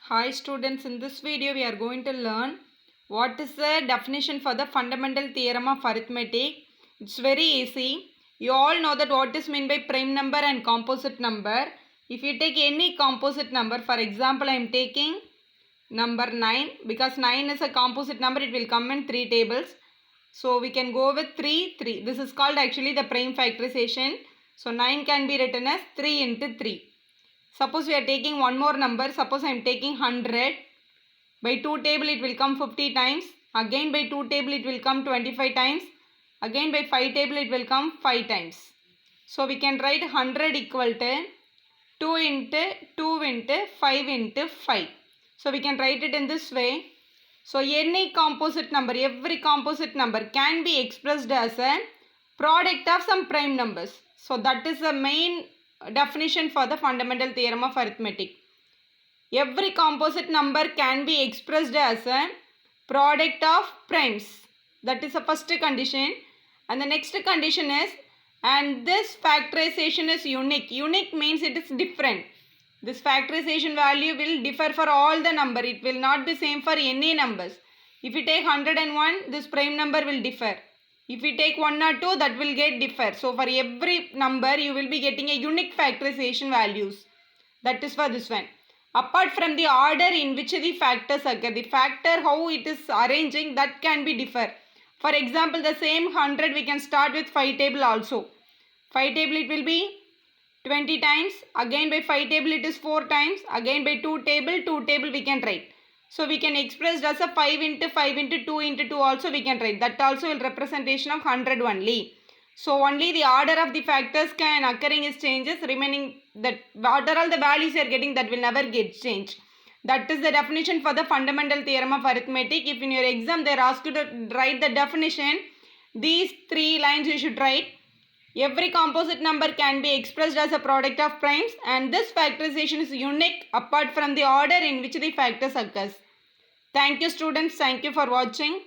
Hi students, in this video we are going to learn what is the definition for the fundamental theorem of arithmetic. It's very easy. You all know that what is meant by prime number and composite number. If you take any composite number, for example I am taking number 9, because 9 is a composite number, it will come in 3 tables. So we can go with 3, 3. This is called actually the prime factorization. So 9 can be written as 3 into 3. Suppose we are taking one more number. Suppose I am taking 100. By 2 table it will come 50 times. Again by 2 table it will come 25 times. Again by 5 table it will come 5 times. So we can write 100 equal to 2 into 2 into 5 into 5. So we can write it in this way. So any composite number, every composite number can be expressed as a product of some prime numbers. So that is the main definition for the fundamental theorem of arithmetic. Every composite number can be expressed as a product of primes. That is the first condition. And the next condition is, and this factorization is unique. Unique means it is different. This factorization value will differ for all the number. It will not be same for any numbers. If you take 101, this prime number will differ. If we take 1 or 2, that will get differ. So for every number you will be getting a unique factorization values. That is for this one. Apart from the order in which the factors occur, the factor how it is arranging, that can be differ. For example, the same 100 we can start with 5 table also. 5 table it will be 20 times. Again by 5 table it is 4 times. Again by 2 table we can write. So we can express as a 5 into 5 into 2 into 2 also we can write. That also will representation of 100 only. So only the order of the factors can occurring is changes, remaining that whatever all the values you are getting, that will never get changed. That is the definition for the fundamental theorem of arithmetic. If in your exam they are asked you to write the definition, these 3 lines you should write. Every composite number can be expressed as a product of primes, and this factorization is unique apart from the order in which the factors occurs. Thank you students. Thank you for watching.